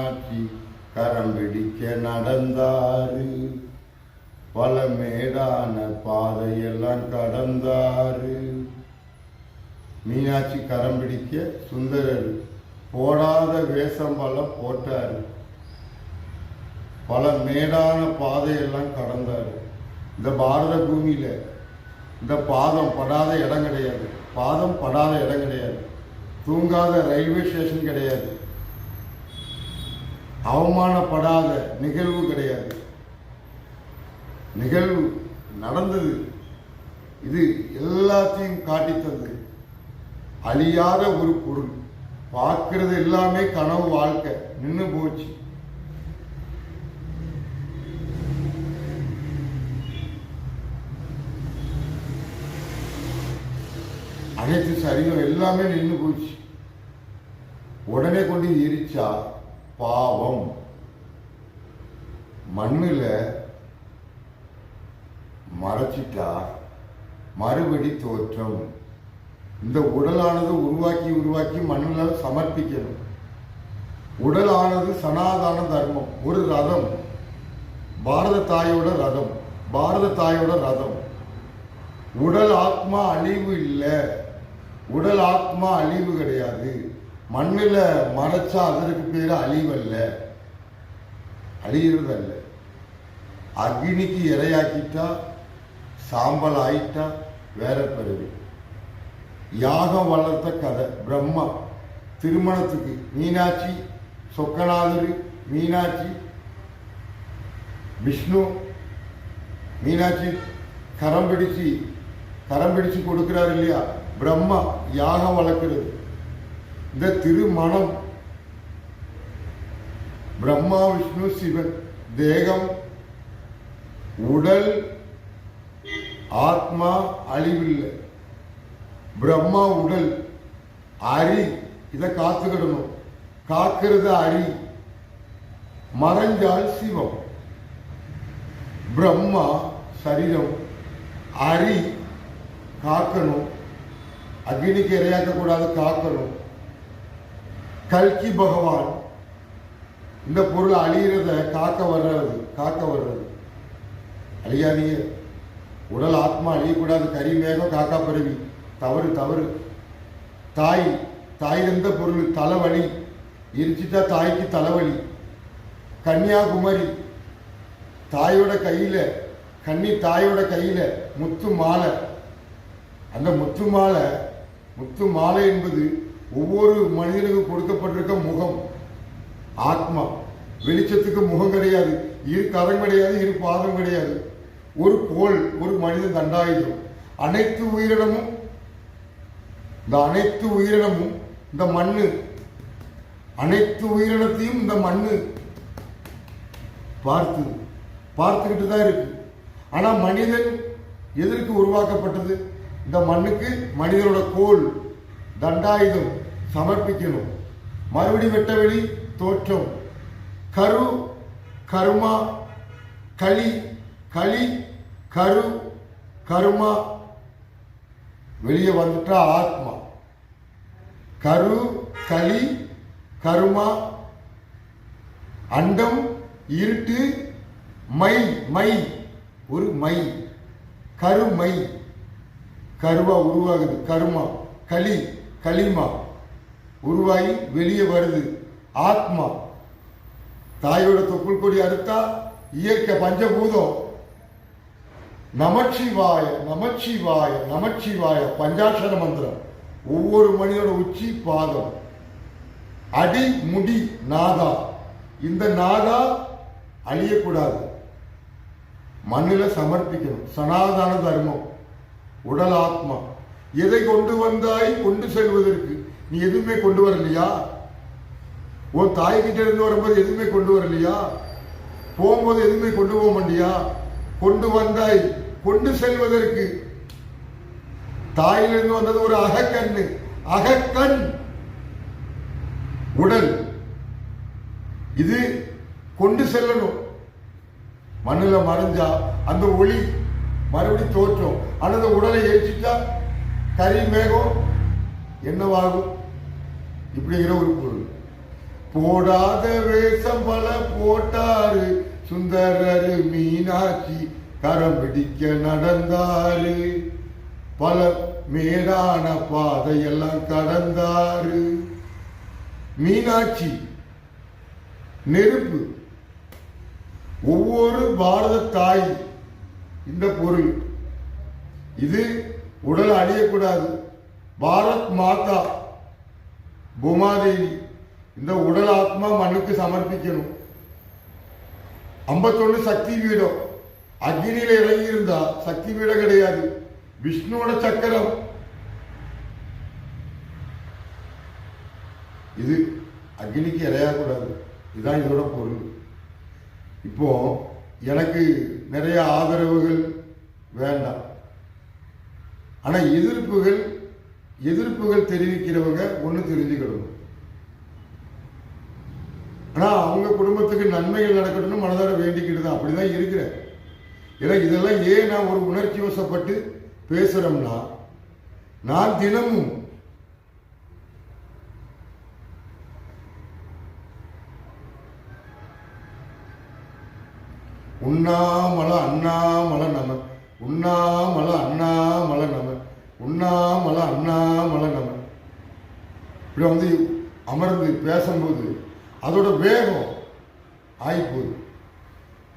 மீனாட்சி கரம் பிடிக்க நடந்தாரு, பல மேடான பாதையெல்லாம் கடந்தாரு. மீனாட்சி கரம் பிடிக்க சுந்தரர் போடாத வேஷம் பல போட்டாரு, பல மேடான பாதையெல்லாம் கடந்தாரு. இந்த பாரத பூமியில இந்த பாதம் படாத இடம் கிடையாது, பாதம் படாத இடம் கிடையாது, தூங்காத ரயில்வே ஸ்டேஷன் கிடையாது, அவமானப்படாத நிகழ்வு கிடையாது. நிகழ்வு நடந்தது. இது எல்லாத்தையும் காட்டித்தது. அழியாத ஒரு பொருள், பார்க்கிறது எல்லாமே கனவு வாழ்க்கை நின்று போச்சு. அனைத்து சரீரம் எல்லாமே நின்று போச்சு. உடனே கொண்டு எரிச்சா பாவம். மண்ணில் மறைச்சிட்டா மறுபடி தோற்றம். இந்த உடலானது உருவாக்கி உருவாக்கி மண்ணில் சமர்ப்பிக்கணும். உடலானது சனாதன தர்மம், ஒரு ரதம், பாரத தாயோட ரதம், பாரத தாயோட ரதம். உடல் ஆத்மா அழிவு இல்லை, உடல் ஆத்மா அழிவு கிடையாது. மண்ணில் மறைச்சா அதற்கு பேர் அழிவல்ல, அழிகிறது அல்ல. அக்னிக்கு இரையாக்கிட்டா சாம்பல் ஆயிட்டா வேற பிறகு. யாகம் வளர்த்த கதை பிரம்மா திருமணத்துக்கு மீனாட்சி சொக்கநாதர், மீனாட்சி விஷ்ணு, மீனாட்சி கரம் பிடிச்சு கொடுக்கிறார் இல்லையா, பிரம்மா யாகம் வளர்க்கிறது. இந்த திருமணம் பிரம்மா விஷ்ணு சிவன், தேகம் உடல் ஆத்மா அழிவில்லை. பிரம்மா உடல் அரி, இதை காத்துக்கிடணும். காக்கிறது அரி, மறைஞ்சால் சிவம். பிரம்மா சரீரம், அரி காக்கணும், அக்னிக்கு இரையாக்க கூடாது, காக்கணும். கல்கி பகவான் இந்த பொருள் அழிகிறத காக்க வர்றது. அழியாதீங்க, உடல் ஆத்மா அழியக்கூடாது. கறி மேகம் காக்கா பருவி, தவறு. தாய் எந்த பொருள் தலைவலி, எரிச்சிட்டா தாய்க்கு தலைவலி. கன்னியாகுமரி தாயோட கையில, கன்னி தாயோட கையில முத்து மாலை. அந்த முத்து மாலை என்பது ஒவ்வொரு மனிதனுக்கும் கொடுக்கப்பட்டிருக்க முகம். ஆத்மா வெளிச்சத்துக்கு முகம் கிடையாது, இரு கரம் கிடையாது, இரு பாதம் கிடையாது. ஒரு கோல், ஒரு மனிதன் தண்டாயுதம். அனைத்து உயிரினமும் இந்த மண்ணு, அனைத்து உயிரினத்தையும் இந்த மண்ணு பார்த்துக்கிட்டு தான் இருக்கு. ஆனா மனிதன் எதற்கு உருவாக்கப்பட்டது? இந்த மண்ணுக்கு மனிதனோட கோல் தண்டாயுதம் சமர்ப்பிக்கணும். மறுபடி வெட்டவெளி தோற்றம், கரு கருமா, களி கரு கருமா. வெளியே வந்துட்டா ஆத்மா. கரு களி கருமா, அண்டம் இருட்டு, மை ஒரு மை, கருமை, கருவா உருவாகுது. கருமா களிமா உருவாகி வெளியே வருது ஆத்மா. தாயோட தொப்புள் கொடி அறுத்தா இயற்கை பஞ்சபூதம். நமச்சிவாய பஞ்சாட்சர மந்திரம். ஒவ்வொரு மனிதனோட உச்சி பாதம், அடி முடி நாதா. இந்த நாதா அழியக்கூடாது, மண்ணில் சமர்ப்பிக்கணும். சனாதன தர்மம். உடல் ஆத்மா. எதை கொண்டு வந்தாய் கொண்டு செல்வதற்கு? நீ எதுவுமே கொண்டு வரலையா? உன் தாய்கிட்ட இருந்து வரும்போது எதுவுமே கொண்டு வரலையா? போகும்போது எதுவுமே கொண்டு போக மாட்டியா? கொண்டு வந்தாய் கொண்டு செல்வதற்கு. தாயிலிருந்து வந்தது ஒரு அகக்கண் உடல். இது கொண்டு செல்லணும். மண்ணில் மறைஞ்சா அந்த ஒளி மறுபடி தோற்றம். அல்லது உடலை ஏற்றிட்டா கறி மேகம் என்னவாகும்? இப்படிங்கிற ஒரு பொருள். போடாத வேஷம் பல போட்டாரு சுந்தரரு மீனாட்சி கரம் பிடிக்க நடந்தாரு பல மேடான பாதையெல்லாம் கடந்தாரு. மீனாட்சி நெருப்பு. ஒவ்வொரு பாரத தாய் இந்த பொருள். இது உடல் அழியக்கூடாது. பாரத் மாதா பூமாதேவி இந்த உடல் ஆத்மா மண்ணுக்கு சமர்ப்பிக்கணும். 51 சக்தி பீடம். அக்னியில இறங்கி இருந்தா சக்தி பீடம் கிடையாது. விஷ்ணுவோட சக்கரம் இது. அக்னிக்கு இறையக்கூடாது. இதுதான் இதோட பொருள். இப்போ எனக்கு நிறைய ஆதரவுகள் வேண்டாம். ஆனா எதிர்ப்புகள் தெரிவிக்கிறவங்க ஒண்ணு தெரிஞ்சுக்கணும். ஆனா அவங்க குடும்பத்துக்கு நன்மைகள் நடக்கணும்னு மனதார வேண்டிக்கிட்டு தான் அப்படிதான் இருக்கிறேன். ஏன்னா இதெல்லாம் ஏன் நான் ஒரு உணர்ச்சி வசப்பட்டு பேசுறோம்னா, நான் தினமும் உண்ணாமல அண்ணாமல நம உண்ணாமல அண்ணாமல நம உண்ணாமல அண்ணாமல நம இப்படி வந்து அமர்ந்து பேசும்போது அதோட வேகம் ஆயிப்போகுது.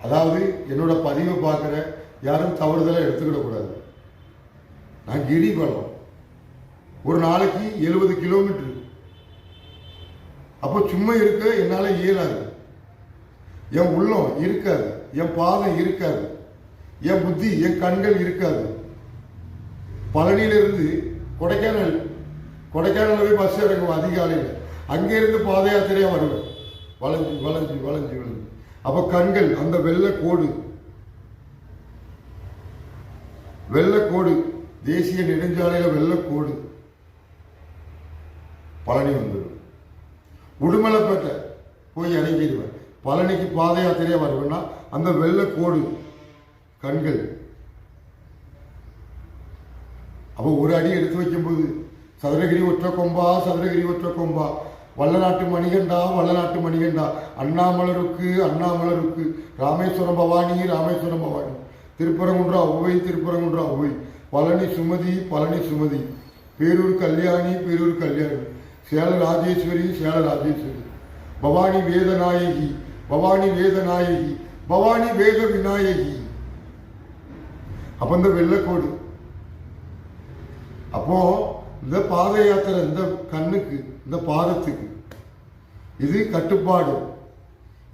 அதாவது என்னோட பதிவை பார்க்குற யாரும் தவறுதலாக எடுத்துக்கிடக்கூடாது. நான் கிரிபலம் ஒரு நாளைக்கு 70 கிலோமீட்டர். அப்போ சும்மா இருக்க என்னால் இயலாது. என் உள்ளம் இருக்காது, என் பாதம் இருக்காது, என் புத்தி என் கண்கள் இருக்காது. பழனியிலிருந்து கொடைக்கானல் போய் பஸ் இறங்குவோம் அதிகாலையில். அங்கேருந்து பாத யாத்திரையாக வருவேன். வளைஞ்சு வளைஞ்சு வளைஞ்சு வளைஞ்சு. அப்போ கண்கள் அந்த வெள்ளக்கோடு தேசிய நெடுஞ்சாலையில் வெள்ளக்கோடு பழனி வந்துடும். உடுமலைப்பேட்டை போய் இறங்கிடுவேன். பழனிக்கு பாத யாத்திரையாக வருவேன்னா அந்த வெள்ளக்கோடு கண்கள். அப்போ ஒரு அடி எடுத்து வைக்கும்போது சதுரகிரி ஒற்ற கொம்பா வல்லநாட்டு மணிகண்டா அண்ணாமலருக்கு ராமேஸ்வரம் பவானி திருப்பரங்குன்றா ஒவ்வை பழனி சுமதி பேரூர் கல்யாணி சேல ராஜேஸ்வரி பவானி வேதநாயகி பவானி வேத விநாயகி. அப்ப இந்த வெள்ளக்கோடு. அப்போ இந்த பாத யாத்திரை இந்த கண்ணுக்கு இந்த பாதத்துக்கு இது கட்டுப்பாடு.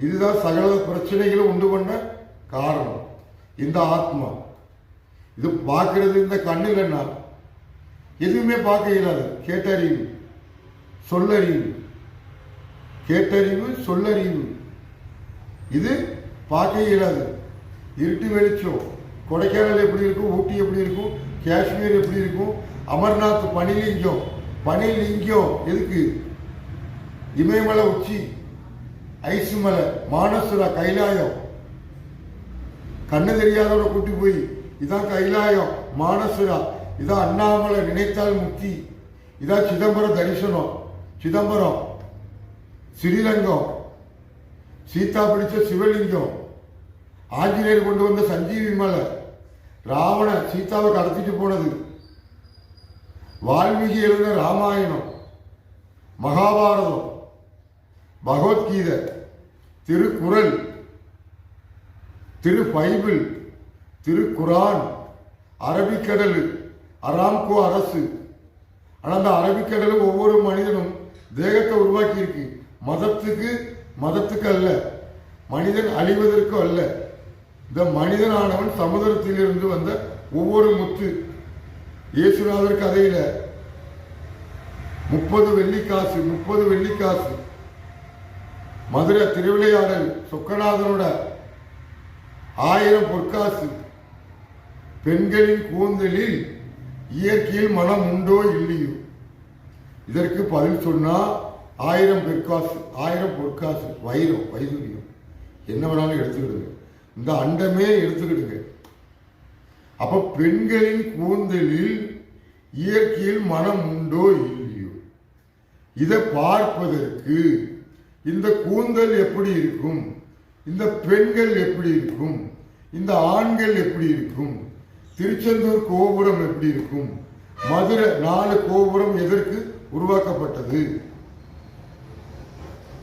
இதுதான் சகல பிரச்சனைகளை உண்டு பண்ண காரணம். இந்த ஆத்மா இது பார்க்கறது இந்த கண்ணு இல்லைன்னா எதுவுமே பார்க்க இயலாது. கேட்டறிவு சொல்லறிவு இது பார்க்க இயலாது. இருட்டு வெளிச்சம். கொடைக்கானல் எப்படி இருக்கும், ஊட்டி எப்படி இருக்கும், காஷ்மீர் எப்படி இருக்கும், அமர்நாத் பனிலிங்கம் எதுக்கு, இமயமலை உச்சி, ஐசு மலை, மானசுரா, கைலாயம். கண்ணு தெரியாதோட கூட்டி போய் இதான் கைலாயம், மானசுரா, இதான் அண்ணாமலை, நினைத்தால் முக்தி, இதான் சிதம்பரம் தரிசனம், சிதம்பரம், ஸ்ரீரங்கம், சீதா பிடிச்ச சிவலிங்கம், ஆஞ்சநேயர் கொண்டு வந்த சஞ்சீவி மலை, ராவண சீதாவை கடத்திட்டு போனது, வால்மீகி எழுதின ராமாயணம், மகாபாரதம், பகவத்கீதை, திருக்குறள், திரு பைபிள், திருக்குரான், அரபிக்கடல், அராம்கோ அரசு. ஆனால் அந்த அரபிக்கடல் ஒவ்வொரு மனிதனும் தேகத்தை உருவாக்கி இருக்கு. மதத்துக்கு அல்ல, மனிதன் அழிவதற்கு அல்ல. இந்த மனிதனானவன் சமுதிரத்திலிருந்து வந்த ஒவ்வொரு முத்து. இயேசுநாதர் கதையில 30 வெள்ளிக்காசு மதுரை திருவிளையாடல் சொக்கநாதனோட 1000 பொற்காசு. பெண்களின் கூந்தலில் இயற்கையில் மனம் உண்டோ இல்லையோ, இதற்கு பதில் சொன்னா 1000 பொற்காசு, வைதூரியம் என்ன வேணாலும் எடுத்துக்கிடுங்க. இந்த அண்டமே எடுத்துக்கிடுங்க. அப்ப பெண்களின் கூந்தலில் இயற்கையில் மனம் உண்டோ இல்லையோ, இதை பார்ப்பதற்கு இந்த கூந்தல் எப்படி இருக்கும், இந்த பெண்கள் எப்படி இருக்கும், இந்த ஆண்கள் எப்படி இருக்கும், திருச்செந்தூர் கோபுரம் எப்படி இருக்கும், மதுரை 4 கோபுரம் எதற்கு உருவாக்கப்பட்டது,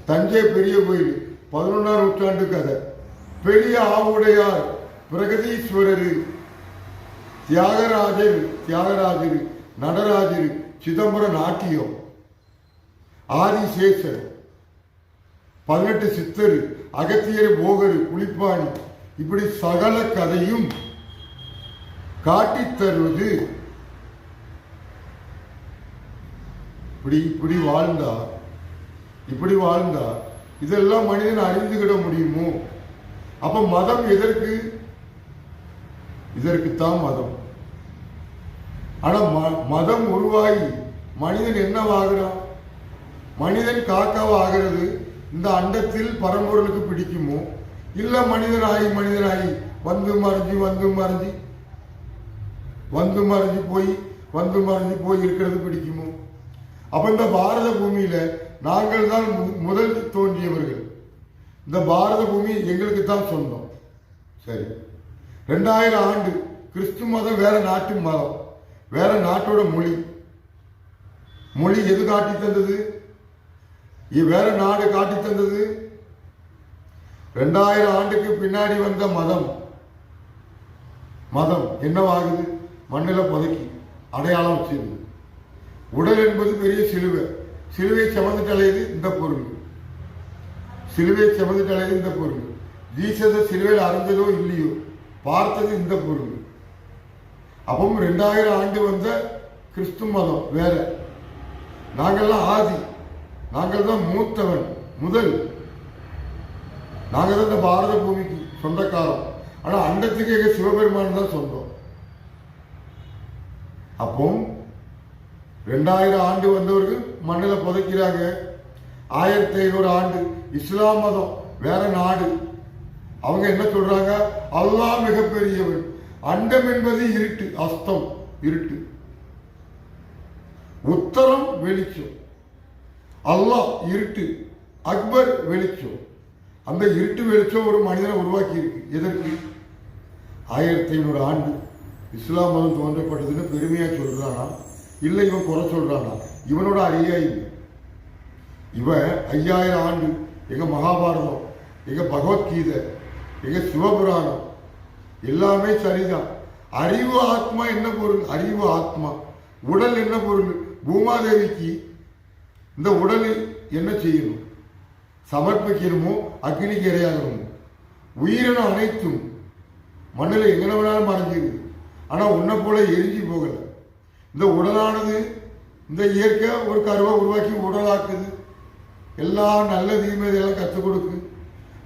தஞ்சை பெரிய கோயில் 11ஆம் நூற்றாண்டு கதை, பெரிய ஆவுடையார், பிரகதீஸ்வரர், தியாகராஜர், நடராஜர், சிதம்பரம் நாட்டியம், ஆதிசேஷர், 18 சித்தர், அகத்தியர், போகர், புலிப்பாணி, இப்படி சகல கதையும் காட்டித் தருவது. இப்படி வாழ்ந்தா இதெல்லாம் மனிதன் அறிந்துகிட முடியுமோ? அப்ப மதம் எதற்கு? இதற்குத்தான் மதம். ஆனா மதம் உருவாகி மனிதன் என்னவாகிறான்? மனிதன் காக்காவாகிறது இந்த அண்டத்தில் பரம்பொருளுக்கு பிடிக்குமோ, இல்ல மனிதனாகி வந்து மறைஞ்சு போய் இருக்கிறது பிடிக்குமோ? அப்ப இந்த பாரத பூமியில நாங்கள் தான் முதல் தோன்றியவர்கள். இந்த பாரத பூமி எங்களுக்கு தான் சொந்தம். சரி, 2000 ஆண்டு கிறிஸ்து மதம் வேற நாட்டு மதம், வேற நாட்டோட மொழி எது காட்டி தந்தது? வேற நாடு காட்டி தந்தது. 2000 ஆண்டுக்கு பின்னாடி வந்த மதம் என்னவாகுது? மண்ணில் புதைக்கி அடையாளம் வச்சிருந்தது. உடல் என்பது பெரிய சிலுவை சுமந்துட்டு அலையுது இந்த பொருள். ஜீசஸ சிலுவையில் அறைஞ்சதோ இல்லையோ பார்த்தது இந்த பொருள். அப்பவும் 2000 ஆண்டு வந்த கிறிஸ்து மதம் வேற. நாங்கள்லாம் ஆதி, நாங்கள் தான் மூத்தவன், முதல். நாங்கள் தான் இந்த பாரத பூமிக்கு சொந்தக்காரம். ஆனா அண்டத்துக்கு எங்க சிவபெருமான் தான் சொந்தம். அப்போ 2000 ஆண்டு வந்தவர்கள் மண்ணில் புதைக்கிறாங்க. 1500 ஆண்டு இஸ்லாம் மதம் வேற நாடு. அவங்க என்ன சொல்றாங்க? அல்லாஹ் மிகப்பெரியவன், அண்டம் என்பது இருட்டு, அஸ்தம் இருட்டு, உத்தரம் வெளிச்சம், அல்லாஹ் இருட்டு, அக்பர் வெளிச்சம். அந்த இருட்டு வெளிச்சம் ஒரு மனிதனை உருவாக்கி இருக்கு. எதற்கு? 1500 ஆண்டு இஸ்லாம் மதம் தோன்றப்பட்டதுன்னு பெருமையா சொல்றானா, இல்லை இவன் குறை சொல்றானா? இவனோட அறியாய். இவன் 5000 ஆண்டு எங்க மகாபாரதம், எங்க பகவத்கீதை, எங்க சிவபுராணம் எல்லாமே சரிதான். அறிவு ஆத்மா என்ன பொருள்? அறிவு ஆத்மா. உடல் என்ன பொருள்? பூமாதேவிக்கு இந்த உடல் என்ன செய்யணும்? சமர்ப்பிக்கணுமோ, அக்னிக்கு இரையாகணுமோ? உயிரினம் அனைத்தும் மண்ணில் எங்கே வேணாலும் மறைஞ்சிருக்கு. ஆனா உன்னை போல எரிஞ்சு போகல. இந்த உடலானது இந்த இயற்கை ஒரு கருவை உருவாக்கி உடலாக்குது. எல்லாம் நல்ல தீமை இதெல்லாம் கற்றுக் கொடுக்கு.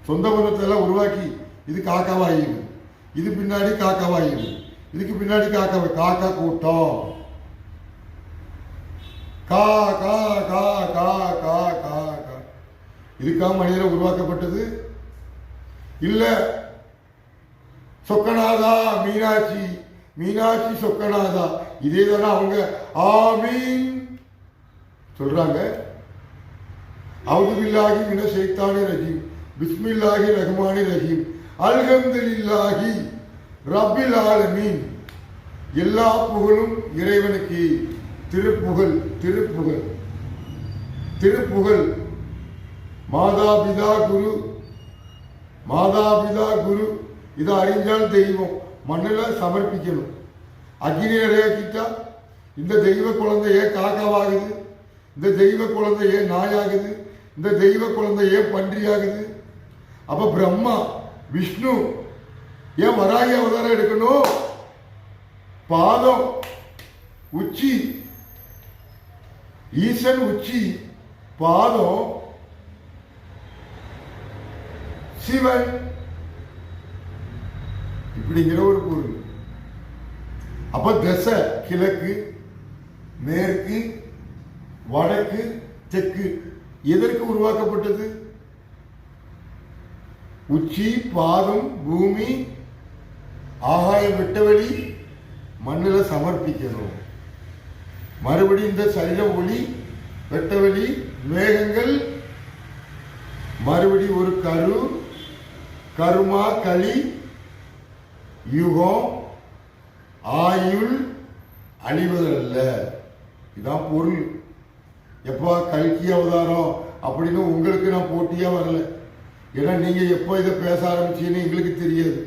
சொந்த பந்தத்தை எல்லாம் உருவாக்கி இது காக்காவாயிடுது, இது பின்னாடி காக்காவாயிடுது, இதுக்கு பின்னாடி காக்கா கூட்டம். கா கா கா கா கா கா கா இதுக்காக மனிதரை உருவாக்கப்பட்டது இல்ல. சொக்கநாதா மீனாட்சி சொக்கநாதா, இதே தானே அவங்க ஆமீன் சொல்றாங்க. அவுதுபில்லாஹி மின ஷைத்தானி ரஜீம், பிஸ்மில்லாஹி ரஹ்மானி ரஹீம், அல்ஹம்துலில்லாஹி ரப்பில் ஆலமீன். எல்லா புகழும் இறைவனுக்கு. திருப்புகழ் திருப்புகழ் திருப்புகழ். மாதாபிதா குரு இதை அறிஞ்சால் தெய்வம் மண்ணில் சமர்ப்பிக்கணும். அக்னி நிறையாக்கிட்டா இந்த தெய்வ குழந்தை ஏன் காக்காவாகுது, இந்த தெய்வ குழந்தை ஏன் நாயாகுது, இந்த தெய்வ குழந்தை ஏன் பன்றியாகுது? அப்ப பிரம்மா விஷ்ணு ஏன் வராகி அவதாரம் எடுக்கணும்? பாதம் உச்சி, ஈசன் உச்சி, பாதம் சிவன், இப்படிங்கிற ஒரு பொருள். அப்ப தசை கிழக்கு, மேற்கு, வடக்கு, தெற்கு எதற்கு உருவாக்கப்பட்டது? உச்சி, பாதம், பூமி, ஆகாயம், வெட்டவெளி மண்ணில் சமர்ப்பிக்கணும். மறுபடியும் இந்த சரீர ஒளி, வெட்டவெளி, மேகங்கள், மறுபடி ஒரு கரு, கருமா, களி, யுகம், ஆயுள், அழிவதல்ல. இதான் பொருள். எப்பா கல்கி அவதாரம் அப்படின்னு உங்களுக்கு நான் போட்டியா வரல. ஏன்னா நீங்க எப்போ இதை பேச ஆரம்பிச்சீங்கன்னு எங்களுக்கு தெரியாது.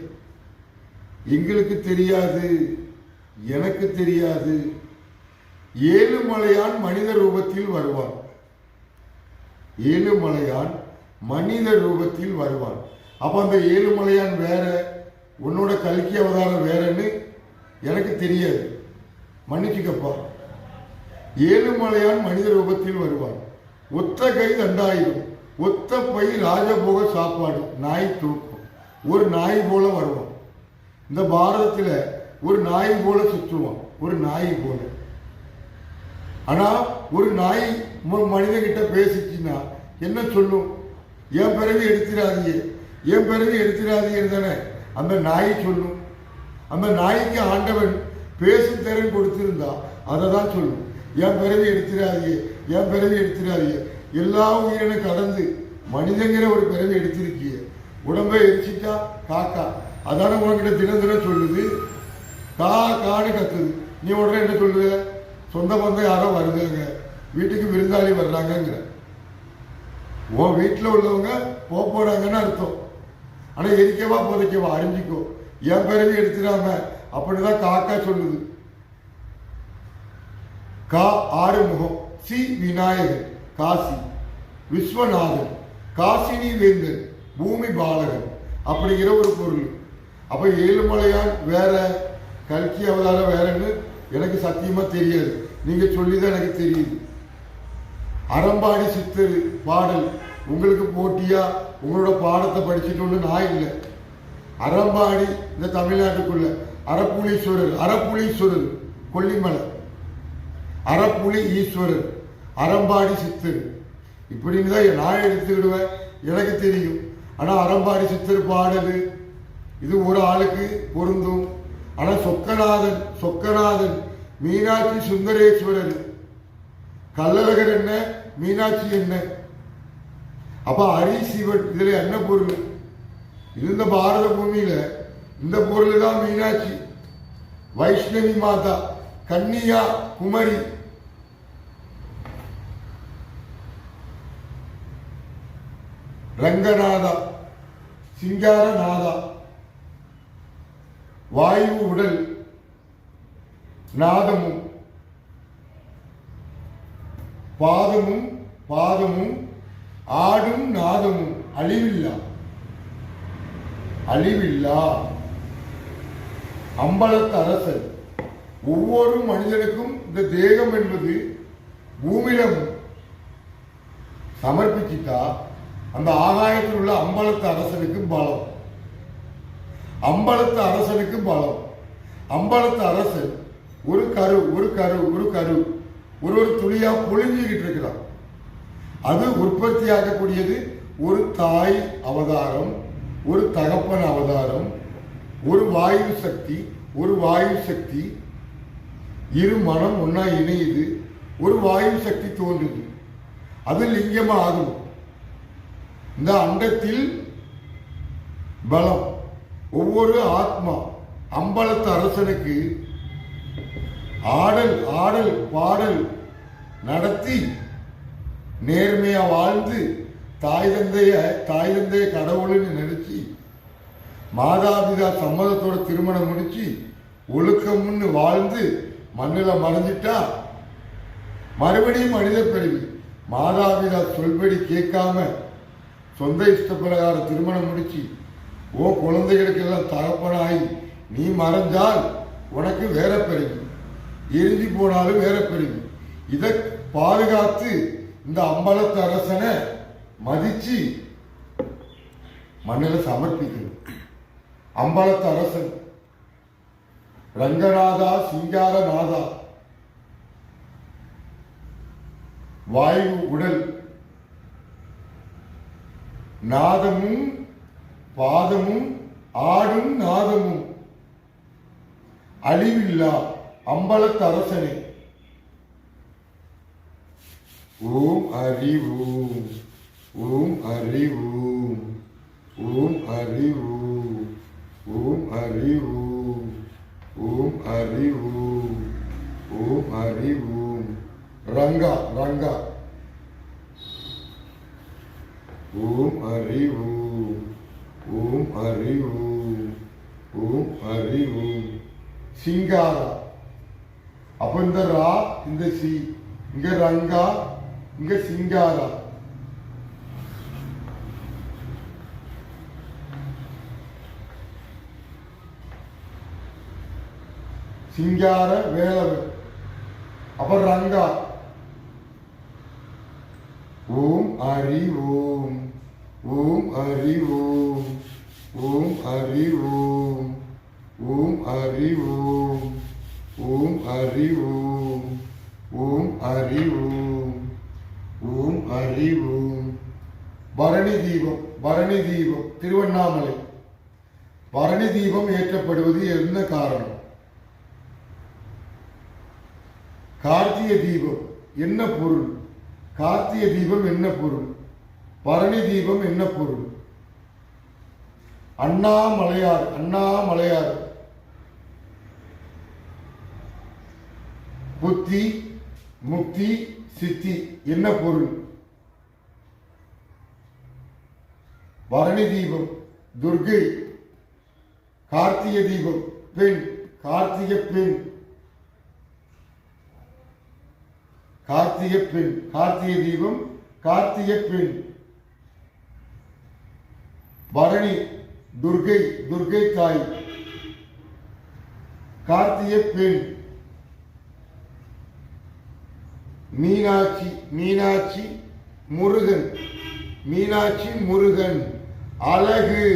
எங்களுக்கு தெரியாது, எனக்கு தெரியாது. ஏழுமலையான் மனித ரூபத்தில் வருவான். ஏழுமலையான் மனித ரூபத்தில் வருவான். அப்ப அந்த ஏழுமலையான் வேற, உன்னோட கல்கி அவதாரம் வேறன்னு எனக்கு தெரியாது. மன்னிச்சுக்கப்பா. ஏழுமலையான் மனித ரூபத்தில் வருவான். ஒத்த கை தண்டாயிரும், ஒத்த பை ராஜபோக சாப்பாடு, நாய் தூக்கும். ஒரு நாய் போல வருவான். இந்த பாரதத்தில் ஒரு நாய் போல சுற்றுவான், ஒரு நாய் போல. ஆனா ஒரு நாய் மனிதகிட்ட பேசிச்சுன்னா என்ன சொல்லும்? என் பிறவி எடுத்துடாதீங்க, என் பிறவி எடுத்துடாதீங்க தானே அந்த நாய் சொல்லும். அந்த நாய்க்கு ஆண்டவன் பேசும் திறன் கொடுத்திருந்தா அதை தான் சொல்லும். என் பிறவி எடுத்துடாதீங்க, என் பிறவி எடுத்துடாதீங்க. எல்லா உயிரினும் கடந்து மனிதங்கிற ஒரு பிறவி எடுத்திருக்கிய. உடம்பை எரிச்சிட்டா காக்கா, அதான உனக்கிட்ட தினம் தினம் சொல்லுது. கான்னு கத்துது. நீ உடனே என்ன சொல்லுத? சொந்த பந்தம் யாரோ வருதுங்க, வீட்டுக்கு விருந்தாளி வர்றாங்கிற. உன் வீட்டில் உள்ளவங்க போறாங்கன்னு அர்த்தம். ஆனா எரிக்கவா புதைக்கவா அறிஞ்சிக்கோ. என் பிறவி எடுத்துடாம அப்படிதான் காக்கா சொல்லுது. கா ஆறுமுகம், சி விநாயகர், காசி விஸ்வநாதன், காசினி வேந்தன், பூமி பாலகன் அப்படிங்கிற ஒரு பொருள். அப்ப ஏழுமலையான் வேற, கல்கி அவதாரம் வேறன்னு எனக்கு சத்தியமா தெரியாது. நீங்க சொல்லிதான் எனக்கு தெரியுது. அறம்பாடி சித்தர் பாடல் உங்களுக்கு போட்டியா? உங்களோட பாடத்தை படிச்சுட்டு நான் இல்லை. அறம்பாடி இந்த தமிழ்நாட்டுக்குள்ள அறப்புலீஸ்வரர், அறப்புலீஸ்வரர் கொல்லிமலை, அறப்புலி ஈஸ்வரர், அறம்பாடி சித்தர் இப்படின்னு தான் நான் எடுத்துக்கிடுவேன். எனக்கு தெரியும். ஆனா அறம்பாடி சித்தர் பாடல் இது ஒரு ஆளுக்கு பொருந்தும். ஆனா சொக்கநாதன், சொக்கநாதன், மீனாட்சி சுந்தரேஸ்வரர், கள்ளழகர் என்ன, மீனாட்சி என்ன? அப்ப ஹரிசிவன் இதுல என்ன பொருள்? இது இந்த பாரத பூமியில இந்த பொருள் தான் மீனாட்சி, வைஷ்ணவி மாதா, கன்னியா குமரி. ரங்கநாதா, சிங்காரநாதா, வாயு உடல், நாதமும் பாதமும், பாதமும் ஆடும் நாதமும், அழிவில்லா, அழிவில்லா அம்பலத்து அரசன். ஒவ்வொரு மனிதனுக்கும் இந்த தேகம் என்பது பூமியில சமர்ப்பிச்சுட்டா அந்த ஆகாயத்தில் உள்ள அம்பலத்து அரசனுக்கு பலம், அம்பலத்து அரசனுக்கு பலம். அம்பலத்து அரசன் ஒரு கரு, ஒரு கரு, ஒரு கரு, ஒரு துளியா பொழிஞ்சுக்கிட்டு இருக்கிறான். அது உற்பத்தி ஆகக்கூடியது ஒரு தாய் அவதாரம், ஒரு தகப்பன் அவதாரம், ஒரு வாயு சக்தி, ஒரு வாயு சக்தி. இரு மனம் ஒன்னா இணையுது, ஒரு வாயு சக்தி தோன்றுது. அது லிங்கமா ஆகும். இந்த அண்டத்தில் பலம். ஒவ்வொரு ஆத்மா அம்பலத்து அரசனுக்கு ஆடல், ஆடல், பாடல் நடத்தி நேர்மையா வாழ்ந்து தாய் தந்தைய கடவுள்னு நினைச்சு மாதாபிதா சம்மதத்தோட திருமணம் முடிச்சு ஒழுக்கம்னு வாழ்ந்து மண்ணில் மறைஞ்சிட்டா மறுபடியும் மனித பிறவி. மாதாபிதா சொல்படி கேட்காம சொந்த இஷ்ட பிரகாரம் திருமணம் முடிச்சு ஓ குழந்தைகளுக்கு எல்லாம் தகப்பனாய் நீ மறைஞ்சால் உனக்கு வேற பிறவி, எரிஞ்சு போனாலும் வேற பிறவி. இதை பாதுகாத்து இந்த அம்பலத்து அரசனை மதிச்சு மண்ணில் சமர்ப்பிக்கணும். அம்பலத்து அரசன் ரங்கநாதா, சிங்காரநாதா, வாயு உடல், நாதமும் பாதமும் ஆடும் நாதமும், அழிவில்லா அம்பலத்து அரசனே. ஓம் ஹரி ஓம். ஓம் ஹரி ஓம். ஓம் ஹரி ஓம். ஓம் ஹரி ஓம். ஓம் ஹரி ஓம். ஓம் ஹரி ஓம். ரங்கா ரங்கா. ஓம் ஹரி ஓம். ஓம் ஹரி ஓம். ஓம் ஹரி ஓம். சிங்காரா. அப்ப இந்த ரா, இந்த சி, இங்க ரங்கா, இங்க சிங்காரா. சிங்கார வேலவன். அப்ப ரங்கா. ஓம் ஹரி ஓம். ஓம் ஹரி ஓம். ஓம் ஹரி ஓம். ஓம் ஹரி ஓம். ஓம் ஹரி ஓம். ஓம் ஹரி ஓம். ஓம் ஹரி ஓம். பரணி தீபம். பரணி தீபம் திருவண்ணாமலை. பரணி தீபம் ஏற்றப்படுவது என்ன காரணம்? கார்த்திகை தீபம் என்ன பொருள்? கார்த்திகை தீபம் என்ன பொருள்? பரணி தீபம் என்ன பொருள்? அண்ணாமலையார். அண்ணாமலையார். புத்தி முக்தி சித்தி என்ன பொருள்? பரணி தீபம் துர்கை. கார்த்திகை தீபம் பெண். கார்த்திகை பெண். கார்த்திகை பெண். கார்த்திகை தீபம் கார்த்திகை பெண். பரணி துர்கை. துர்கை தாய். கார்த்திகை பெண். மீனாட்சி. மீனாட்சி முருகன். மீனாட்சி முருகன். அழகு.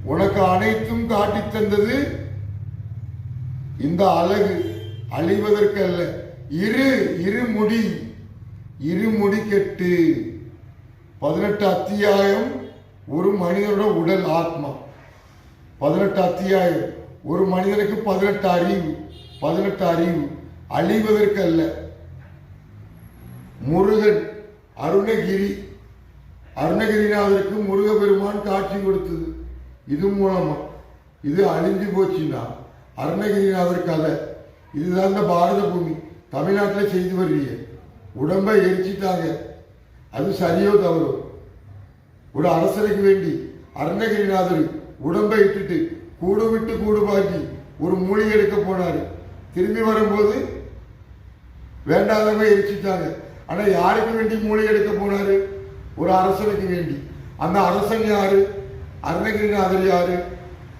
உனக்கு அனைத்தும் காட்டித் தந்தது இந்த அழகு. அழிவதற்கு அல்ல. இருமுடி. இருமுடி கெட்டு. 18 அத்தியாயம் ஒரு மனிதனோட உடல் ஆத்மா. 18 அத்தியாயம். ஒரு மனிதனுக்கு 18 அறிவு. 18 அறிவு. அழிவதற்கு அல்ல. முருகன். அருணகிரி. அருணகிரிநாதருக்கு முருகப்பெருமான் காட்சி கொடுத்தது. இது மூலமா. இது அழிஞ்சு போச்சுன்னா அருணகிரிநாதர் கதை. இதுதான் இந்த பாரத பூமி. தமிழ்நாட்டில் செய்து வர்றீங்க. உடம்பை எரிச்சிட்டாங்க. அது சரியோ தவறோ? ஒரு அரசனுக்கு வேண்டி அருணகிரிநாதர் உடம்பை இட்டுட்டு கூடு விட்டு கூடு பாக்கி ஒரு மூலிகை எடுக்க போனாரு. திரும்பி வரும்போது வேண்டாதவங்க எரிச்சிட்டாங்க. ஆனா யாருக்கு வேண்டி மூலிகை எடுக்க போனாரு? ஒரு அரசனுக்கு வேண்டி. அந்த அரசன் யாரு? அருணகிரிநாதர் யாரு?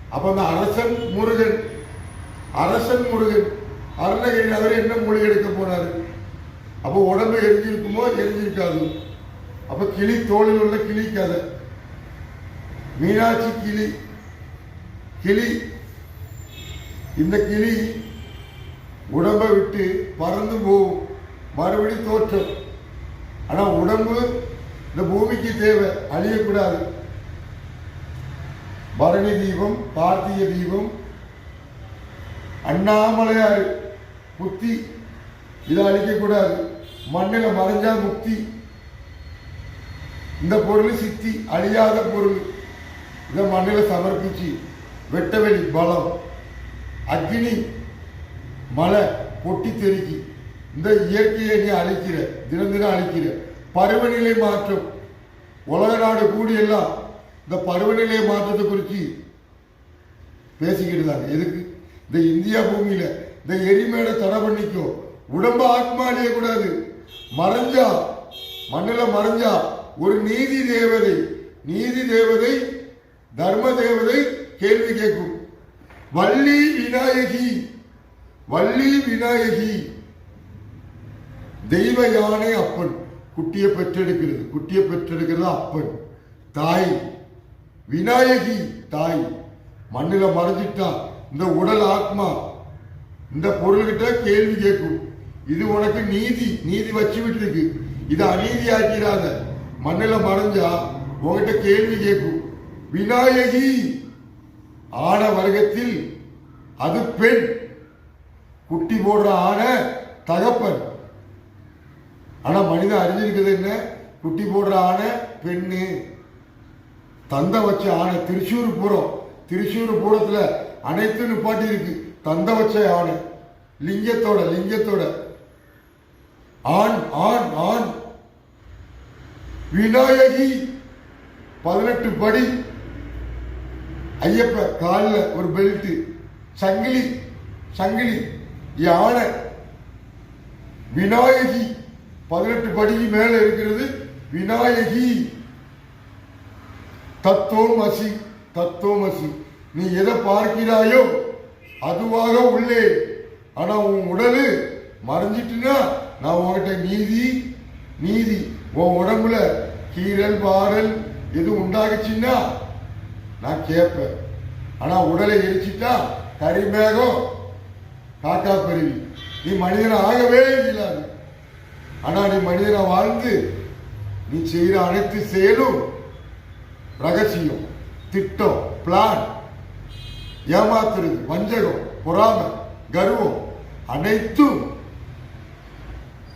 அப்ப அந்த அரசன் முருகன். அரசன் முருகன். அருணகிரிநாதர் என்ன மூலிகை எடுக்க போனாரு? அப்போ உடம்பு எரிஞ்சிருக்குமோ? எரிஞ்சிருக்காது. அப்ப கிளி தோளில் உள்ள கிளி கதை. மீனாட்சி கிளி. கிளி. இந்த கிளி உடம்பை விட்டு பறந்து போகும். மறுபடி தோற்றம். ஆனா உடம்பு இந்த பூமிக்கு தேவை. அழியக்கூடாது. பரணி தீபம் கார்த்திகை தீபம். அண்ணாமலையார் புத்தி. இதை அழிக்கக்கூடாது. மண்ணில் மறைஞ்சா முக்தி. இந்த பொருள் சித்தி. அழியாத பொருள். இதை மண்ணில் சமர்ப்பிச்சு வெட்டவெளி பலம். அக்னி மலை பொட்டி தெருக்கி. இந்த இயற்கையை நீ அழிக்கிற. தினம் தினம் அழிக்கிற. பருவநிலை மாற்றம். உலக நாடு கூடி எல்லாம் இந்த பருவநிலை மாற்றத்தை குறித்து பேசிக்கிட்டு தாங்க. எதுக்கு? இந்த இந்தியா பூமியில இந்த எரிமேடை தடை பண்ணிக்கோ. உடம்ப ஆத்மா அழியக்கூடாது. மறைஞ்சா மண்ணில் மறைஞ்சா ஒரு நீதி தேவதை. நீதி தேவதை தர்ம தேவதை கேள்வி கேட்கும். வள்ளி விநாயகி. வள்ளி விநாயகி தெய்வ யானை அப்பன். குட்டியை பெற்றெடுக்கிறது. குட்டியை பெற்றெடுக்கிறது அப்பன். தாய் விநாயகி தாய். மண்ணில மறைஞ்சிட்டா இந்த உடல் ஆத்மா இந்த பொருள்கிட்ட கேள்வி கேட்கும். இது உனக்கு நீதி. நீதி வச்சு விட்டு இருக்கு. இது அநீதி ஆக்கிறாத. மண்ணில மறைஞ்சா உங்ககிட்ட கேள்வி கேட்கும். விநாயகி ஆன வர்க்கத்தில் அது பெண். குட்டி போடுற ஆன தகப்பன். ஆனா மனிதன் அறிஞ்சிருக்கிறது என்ன? குட்டி போடுற ஆணை பெண்ணு, தந்தை வச்ச ஆணை. திருச்சூர் பூரத்துல அனைத்து நிப்பாட்டி இருக்கு. தந்தை வச்ச ஆணை லிங்கத்தோட ஆண் ஆண் ஆண். விநாயகி 18 படி, ஐயப்ப காலில் ஒரு பெல்ட், சங்கிலி யானை. விநாயகி 18 படிக்கு மேல இருக்கிறது விநாயகி. தத்துவமசி. நீ எதை பார்க்கிறாயோ அதுவாக உள்ளே. ஆனா உன் உடலு மறைஞ்சிட்டுனா நான் உன்கிட்ட நீதி உன் உடம்புல கீரல் பாரல் எது உண்டாகுச்சுன்னா நான் கேட்பேன். ஆனா உடலை எரிச்சிட்டா கரிமேகம் காக்கா பெருவி. நீ மனிதனை ஆகவே இல்லாது. ஆனா நீ மனிதனை வாழ்ந்து நீ செய்யற அனைத்து செயலும் ரகசியம், திட்டம், பிளான், ஏமாத்துறது, வஞ்சகம், பொறாமை, கர்வம் அனைத்தும்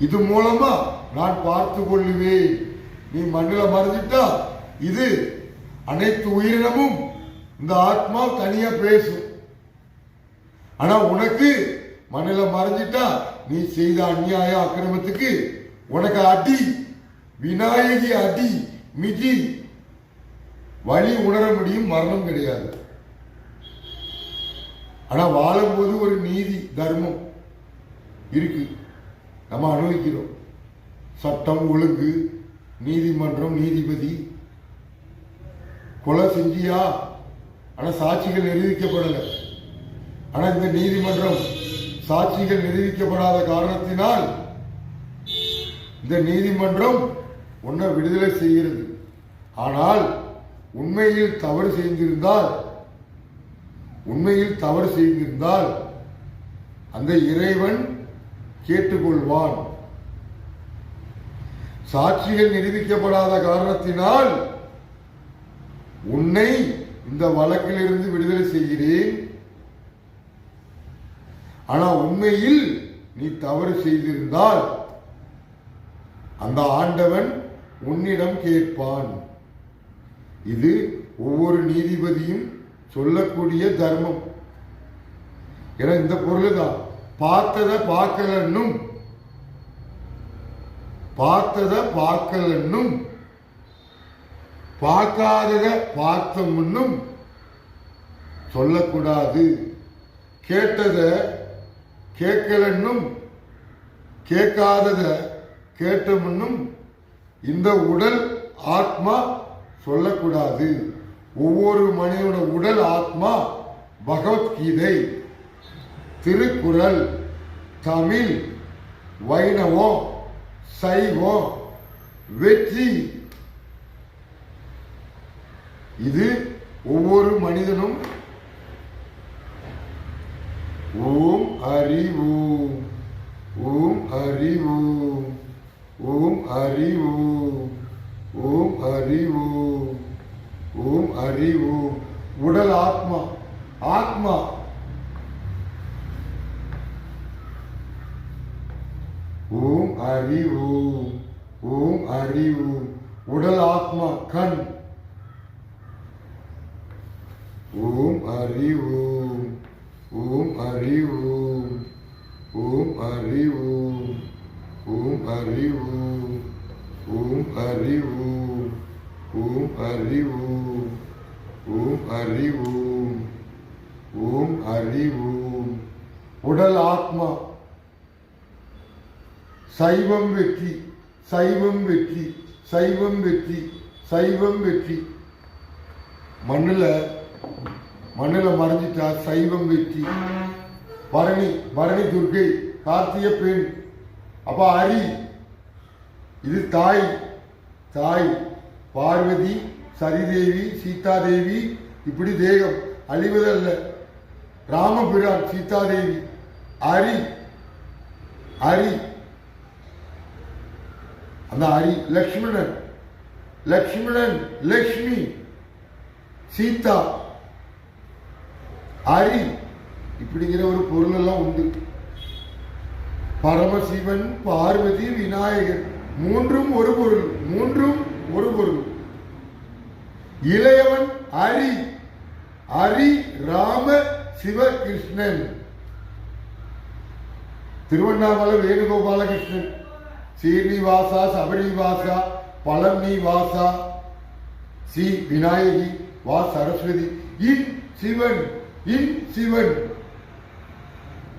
இது மூலமா நான் பார்த்து கொள்ளுவேன். நீ மண்ணில் மறைஞ்சிட்டா இது அனைத்து உயிரினமும் இந்த ஆத்மா தனியா பேசும். ஆனா உனக்கு மண்ணில் மறைஞ்சிட்டா நீ செய்த அநியாய அக்கிரமத்துக்கு உனக்கு அடி, விநாயகி அடி, மிதி. வலி உணர முடியும், மரணம் கிடையாது. ஆனா வாழும்போது ஒரு நீதி தர்மம் இருக்கு, நம்ம அனுபவிக்கிறோம். சட்டம் ஒழுங்கு, நீதிமன்றம், நீதிபதி. கொலை செஞ்சியா, ஆனா சாட்சிகள் நிரூபிக்கப்படலை. ஆனா இந்த நீதிமன்றம் சாட்சிகள் நிரூபிக்கப்படாத காரணத்தினால் இந்த நீதிமன்றம் உன்னை விடுதலை செய்கிறது. ஆனால் உண்மையில் தவறு செய்திருந்தால் அந்த இறைவன் கேட்டுக்கொள்வான். சாட்சிகள் நிரூபிக்கப்படாத காரணத்தினால் உன்னை இந்த வழக்கிலிருந்து விடுதலை செய்கிறேன். ஆனா உண்மையில் நீ தவறு செய்திருந்தால் அந்த ஆண்டவன் உன்னிடம் கேட்பான். இது ஒவ்வொரு நீதிபதியும் சொல்லக்கூடிய தர்மம். ஏன்னா இந்த பொருள் தான் பார்த்ததை பார்க்கலன்னும் பார்க்காதத பார்த்தோம்னும் சொல்லக்கூடாது. கேட்டத கேட்கலன்னும் கேட்காதத கேட்டோம்னும் இந்த உடல் ஆத்மா சொல்லக்கூடாது. ஒவ்வொரு மனிதனோட உடல் ஆத்மா பகவத்கீதை, திருக்குறள், தமிழ், வைணவம், சைவம், வெற்றி. இது ஒவ்வொரு மனிதனும் ஓம் ஹரி ஓம், ஓம் ஹரி ஓம், ஓம் ஹரி ஓம், ஓம் ஹரி ஓம், ஓம் ஹரி ஓம். உடல் ஆத்மா ஓம் ஹரி ஓம், ஓம் ஹரி ஓம். உடல் ஆத்மா கண் ஓம் ஹரி ஓம், ஓம் ஹரி ஓம், ஓம் ஹரி ஓம், ஓம் ஹரி ஓம், ஓம் ஹரி ஓம், ஓம் ஹரி ஓம், ஓம் ஹரி ஓம், ஓம் ஹரி ஓம். உடல் ஆத்மா சைவம் வெற்றி, சைவம் வெற்றி, சைவம் வெற்றி, சைவம் வெற்றி. மண்ணில் மறைஞ்சிட்டா சைவம் வெற்றி. பரணி துர்க்கை, கார்த்திகை பெண். அப்ப ஹரி இது தாய், பார்வதி, சரிதேவி, சீதாதேவி. இப்படி தேகம் அழிவதல்ல. ராமபிரான், சீதாதேவி, ஹரி அந்த ஹரி. லக்ஷ்மணன், லக்ஷ்மி, சீதா, ஹரி. இப்படிங்கிற ஒரு பொருள் எல்லாம் உண்டு. பரமசிவன், பார்வதி, விநாயகர், மூன்றும் ஒரு பொருள், மூன்றும் ஒரு பொருள். இளையவன் ஹரி, ஹரி ராம சிவகிருஷ்ணன். திருவண்ணாமலை வேணுகோபாலகிருஷ்ணன், சீர்னிவாசா சபரிவாசா பழனிவாசா சி விநாயகி வா சரஸ்வதி இன் சிவன், இன் சிவன்.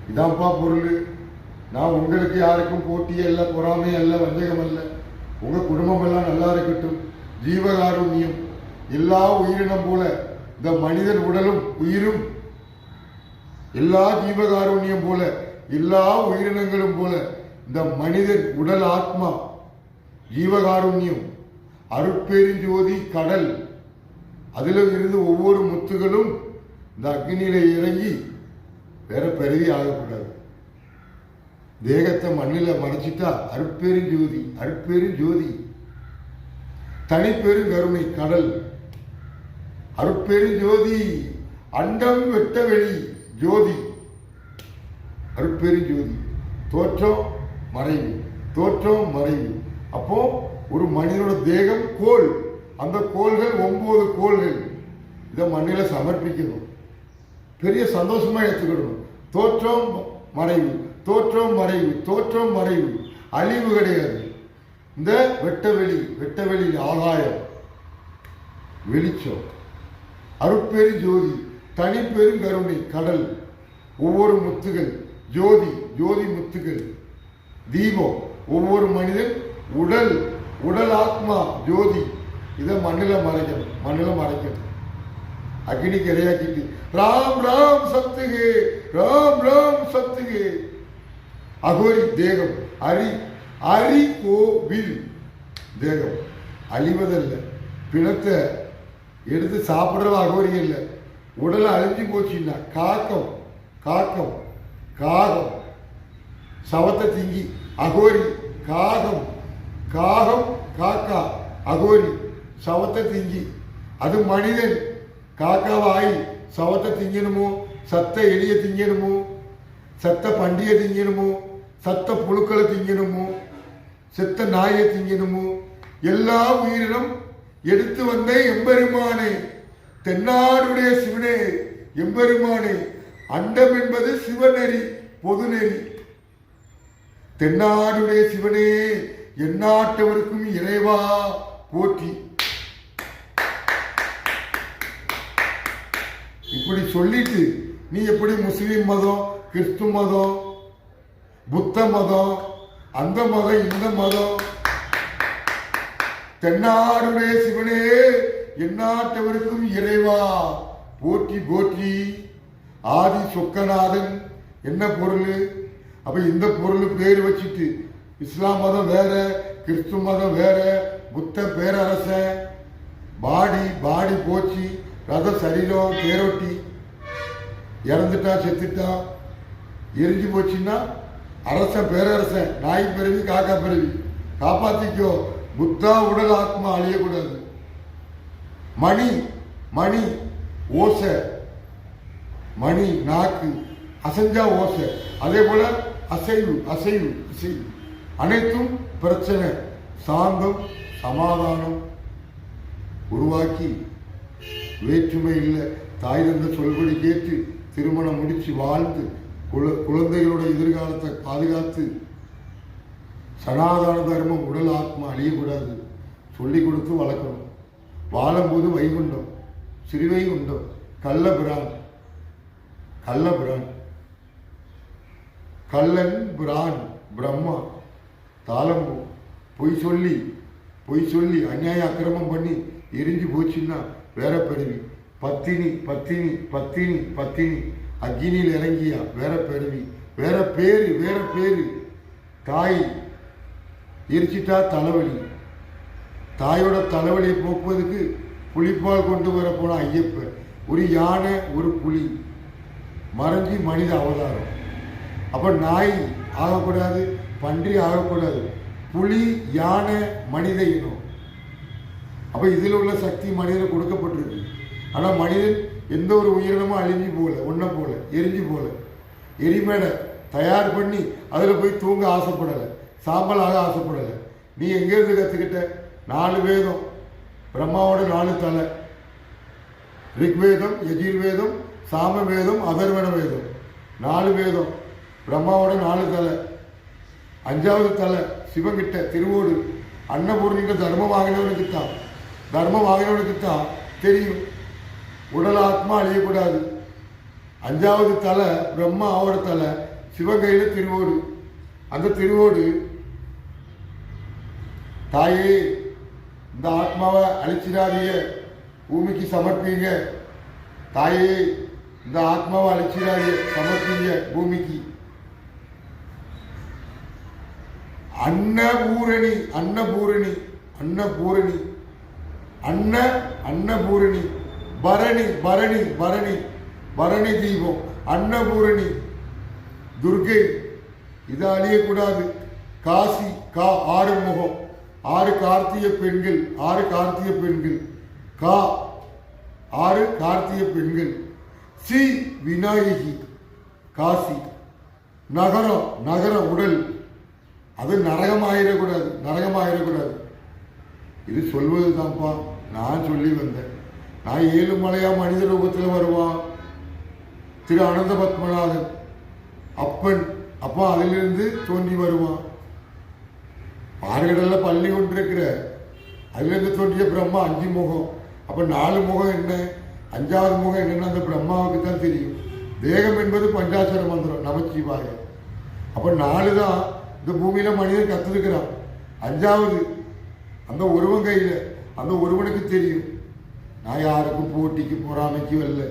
இதான்ப்பா பொருள். நான் உங்களுக்கு யாருக்கும் போட்டி அல்ல, பொறாமை அல்ல, வஞ்சகம் அல்ல. உங்க குடும்பம் எல்லாம் நல்லா இருக்கட்டும். ஜீவகாருண்யம். எல்லா உயிரினம் போல இந்த மனிதன் உடலும் உயிரும், எல்லா ஜீவகாருண்யம் போல எல்லா உயிரினங்களும் போல இந்த மனிதன் உடல் ஆத்மா ஜீவகாருண்யம், அருட்பெருஞ்சோதி கடல். அதில் இருந்து ஒவ்வொரு முத்துகளும் இந்த அக்னியில இறங்கி வேற பெருவி ஆகக்கூடாது. தேகத்தை மண்ணில மறைச்சிட்டா அருட்பெருஞ்சோதி, அருட்பெருஞ்சோதி. தனிப்பெரும் கருணை கடல், அருட்பெருஞ்சோதி. அண்டம் வெட்ட வெளி ஜோதி, அருட்பெருஞ்சோதி. தோற்றம் மறைவு, தோற்றம் மறைவு. அப்போ ஒரு மனிதனோட தேகம் கோல், அந்த கோள்கள் 9 கோள்கள். இதை மண்ணில சமர்ப்பிக்கணும், பெரிய சந்தோஷமா எடுத்துக்கணும். தோற்றம் மறைவு, தோற்றம் மறைவு, தோற்றம் மறைவு, அழிவு கிடையாது. இந்த வெட்டவெளி, வெட்டவெளி ஆகாயம், வெளிச்சம், அருட்பெரு ஜோதி, தனிப்பெரும் கருணை கடல், ஒவ்வொரு முத்துகள் ஜோதி, ஜோதி முத்துகள், தீபம், ஒவ்வொரு மனிதன் உடல், உடல் ஆத்மா ஜோதி. இதை மண்ணில மறைக்கணும், மண்ணில மறைக்கணும். அக்னிக்கு இரையாக்கிட்டு ராம் ராம் சத்துகே, ராம் ராம் சத்துகே. அகோரி தேகம், அரி, அரி கோவில் தேகம். அழிவதல்ல, பிணத்தை எடுத்து சாப்பிட்றது அகோரி இல்லை. உடலை அழிஞ்சு போச்சுன்னா காக்கம், காக்கம், காகம், சவத்தை திங்கி அகோரி. காகம், காகம், காக்கா, அகோரி, சவத்தை திங்கி. அது மனிதன் காக்காவாய் சவத்தை திங்கணுமோ, சத்த எலிய திங்கணுமோ, சத்த பண்டிகை திங்கணுமோ, சத்த புழுக்களை திங்கணுமோ, செத்த நாயை திங்கணுமோ, எல்லா உயிரினம் எடுத்து வந்த எம்பெருமானே, தென்னாடுடைய சிவனே, எம்பெருமானே. அண்டம் என்பது சிவநெறி, பொதுநெறி. தென்னாடுடைய சிவனே, எந்நாட்டவருக்கும் இறைவா போற்றி. இப்படி சொல்லிட்டு நீ எப்படி முஸ்லிம் மதம், கிறிஸ்து மதம், புத்த மதம், அந்த மதம், இந்த மதம், தென்னாடுடைய சிவனே எந்நாட்டவருக்கும் இறைவா போற்றி போற்றி. ஆதி சொக்கநாதன் என்ன பொருள்? அப்ப இந்த பொருள் பேர் வச்சுட்டு இஸ்லாம் மதம் வேற, கிறிஸ்து மதம் வேற, புத்த பேரரசன், பாடி பாடி போச்சு, ரத சரீரம் தேரோட்டி, இறந்துட்டா செத்துட்டா எரிஞ்சு போச்சுன்னா அரசன் பேரரசன், நாய் பிறவி காக்கா பிறவி, காப்பாத்திக்கோ. புத்தா உடல் ஆத்மா அழியக்கூடாது. மணி, மணி ஓசை, மணி நாக்கு அசைஞ்சா ஓசை, அதே போல அசைவு, அசைவு, அசைவு. அனைத்தும் பிரச்சனை. சாந்தம், சமாதானம் உருவாக்கி, வேற்றுமை இல்லை, தாய் தந்த சொல்படி கேட்டு திருமணம் முடிச்சு வாழ்ந்து குழந்தைகளோட எதிர்காலத்தை பாதுகாத்து, சனாதன தர்மம், உடல் ஆத்மா அழியக்கூடாது சொல்லி கொடுத்து வளர்க்கணும். வாழும்போது வைகுண்டம், சிறுவைகுண்டம், கள்ளபிரான், கள்ளபிரான், கள்ளன் பிரான் பிரம்மா, தாளம்பூ. பொய் சொல்லி, பொய் சொல்லி அநியாய அக்கிரமம் பண்ணி எரிஞ்சு போச்சுன்னா வேற பிறவி. பத்தினி, பத்தினி, பத்தினி, பத்தினி, அக்னியில் இறங்கியா வேற பிறவி, வேற பேரு, வேற பேரு. தாய் எரிச்சிட்டா தலைவலி, தாயோட தலைவலியை போக்குவதற்கு புலிப்பால் கொண்டு வர போன ஐயப்பன். ஒரு யானை, ஒரு புலி மறைஞ்சி மனித அவதாரம். அப்ப நாய் ஆகக்கூடாது, பன்றி ஆகக்கூடாது, புலி, யானை, மனித இனம். அப்ப இதில் உள்ள சக்தி மனிதனுக்கு கொடுக்கப்பட்டிருக்கு. ஆனா மனிதன் எந்த ஒரு உயிரினமும் அழிஞ்சு போல, ஒன்ன போல, எரிஞ்சு போல. எரிமேடை தயார் பண்ணி அதுல போய் தூங்க ஆசைப்படலை, சாம்பலாக ஆசைப்படலை. நீ எங்க இருந்து கத்துக்கிட்ட? 4 வேதம், பிரம்மாவோட 4 தலை, ரிக்வேதம், யஜுர்வேதம், சாமவேதம், அதர்வண வேதம். 4 வேதம், பிரம்மாவோட 4 தலை. 5வது தலை சிவங்கிட்ட திருவோடு அன்னபூர்ணின்ற தர்மம் வாங்கினவனுக்குத்தான், தர்மம் வாங்கினவனுக்குத்தான் தெரியும் உடல் ஆத்மா அழியக்கூடாது. 5வது தலை பிரம்மாவோட தலை, சிவகையில திருவோடு. அந்த திருவோடு, தாயே இந்த ஆத்மாவை அழிச்சிடாதீங்க, பூமிக்கு சமர்ப்பீங்க. தாயே இந்த ஆத்மாவை அழிச்சிடாதீங்க, சமர்ப்பீங்க பூமிக்கு. அன்னபூரணி, அன்னபூரணி, அன்னபூரணி, அன்னபூரணி, பரணி, பரணி, பரணி, பரணி தீபம், அன்னபூரணி துர்கை, இது அழியக்கூடாது. காசி, 6 முகம், 6 கார்த்திகை பெண்கள், 6 கார்த்திகை பெண்கள், 6 கார்த்திகை பெண்கள். ஸ்ரீ விநாயகி, காசி. நகரம், நகர உடல், அது நரகமாயிடக்கூடாது, நரகமாயிடக்கூடாது. இது சொல்வது தான்ப்பா, நான் சொல்லி வந்தேன். நான் 7 மலையா மனித ரூபத்தில் வருவான் திரு அனந்த பத்மநாதன் அப்பன். அப்பா அதிலிருந்து தோன்றி வருவான். ஆறுகடல்ல பள்ளி கொண்டு இருக்கிற அதிலிருந்து தோன்றிய பிரம்மா 5 முகம். அப்ப 4 முகம் என்ன, 5வது முகம் என்னன்னு அந்த பிரம்மாவுக்கு தான் தெரியும். தேகம் என்பது பஞ்சாட்சர மந்திரம் நமச்சிவாய. அப்ப 4 தான் இந்த பூமியில மனிதன் கத்துருக்கிறான். 5வது அந்த ஒருவன் கையில, அந்த ஒருவனுக்கு தெரியும். நான் யாருக்கும் போட்டிக்கு பொறாமைக்கும் அல்ல,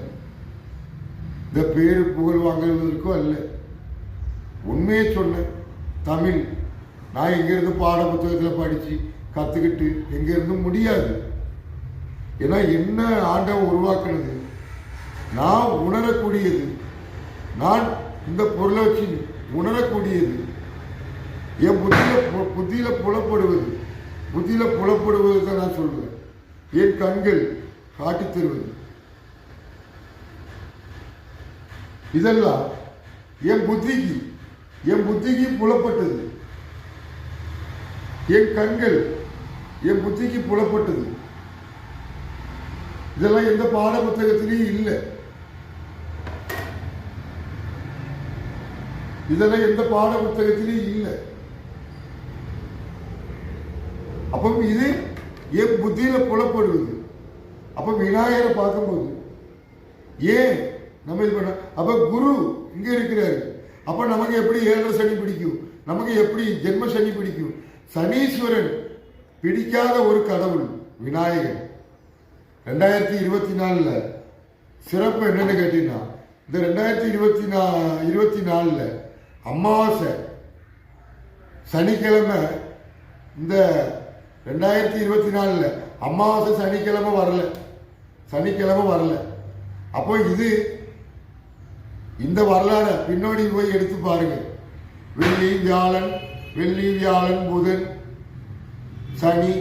இந்த பேரு புகழ் வாங்குவதற்கும் அல்ல. உண்மையை சொன்ன தமிழ் நான் எங்கிருந்து பாட புத்தகத்தில் படிச்சு கத்துக்கிட்டு எங்கிருந்து முடியாது. ஏன்னா என்ன ஆண்டவன் உருவாக்குனது நான் உணரக்கூடியது, நான் இந்த பொருளை வச்சு உணரக்கூடியது, என் புத்தியில புலப்படுவது, புத்தியில புலப்படுவது தான் நான் சொல்வேன். என் கண்கள் காட்டி தருவது இதெல்லாம் என் புத்திக்கு புலப்பட்டது. என் கண்கள் என் புத்திக்கு புலப்பட்டது. இதெல்லாம் எந்த பாட புத்தகத்திலையும் இல்லை, இதெல்லாம் எந்த பாட புத்தகத்திலையும் இல்லை. அப்ப இது என் புத்தியில புலப்படுவது. அப்ப விநாயகரை பார்க்கும்போது ஏன் நம்ம இது பண்ண, அப்ப குரு இங்க இருக்கிறாரு. அப்ப நமக்கு எப்படி 7 சனி பிடிக்கும், நமக்கு எப்படி ஜென்ம சனி பிடிக்கும்? சனீஸ்வரன் பிடிக்காத ஒரு கடவுள் விநாயகர். 2024 சிறப்பு என்னன்னு கேட்டீங்கன்னா, இந்த 2024 அமாவாசை சனிக்கிழமை, இந்த 2024 அமாவாசை சனிக்கிழமை வரல, சனிக்கிழமை வரல. அப்போ இது இந்த வரலாறு பின்னோடி போய் எடுத்து பாருங்க. வெள்ளி வியாழன் புதன் சனி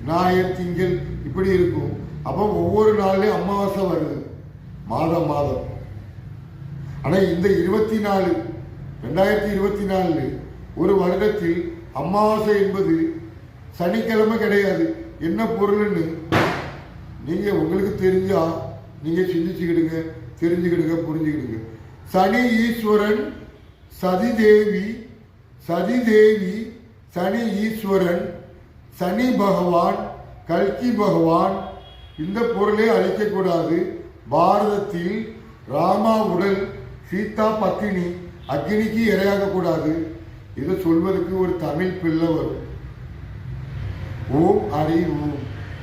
ஞாயிறு திங்கள் இப்படி இருக்கும். அப்போ ஒவ்வொரு நாள்லயும் அமாவாசை வருது மாதம். ஆனா இந்த 2024 ஒரு வருடத்தில் அமாவாசை என்பது சனிக்கிழமை கிடையாது. என்ன பொருள்னு நீங்க உங்களுக்கு தெரிஞ்சா நீங்க சிந்திச்சுக்கிடுங்க, தெரிஞ்சுக்கிடுங்க, புரிஞ்சுக்கிடுங்க. சனி ஈஸ்வரன், சதிதேவி, சனி ஈஸ்வரன், சனி பகவான், கல்கி பகவான். இந்த பொருளை அழிக்கக்கூடாது. பாரதத்தில் ராமா உடல், சீதா பத்தினி, அக்னிக்கு இரையாக கூடாது. இதை சொல்வதற்கு ஒரு தமிழ் பிள்ளை வரும். ஓம் ஹரி ஓம்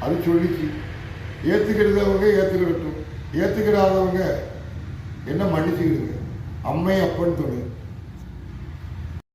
அது சொல்லிச்சு. ஏத்துக்கிடுறவங்க ஏத்துக்கிடட்டும், ஏத்துக்கிடாதவங்க என்ன மன்னிச்சுக்கிடுங்க. அம்மை அப்பன் துணை.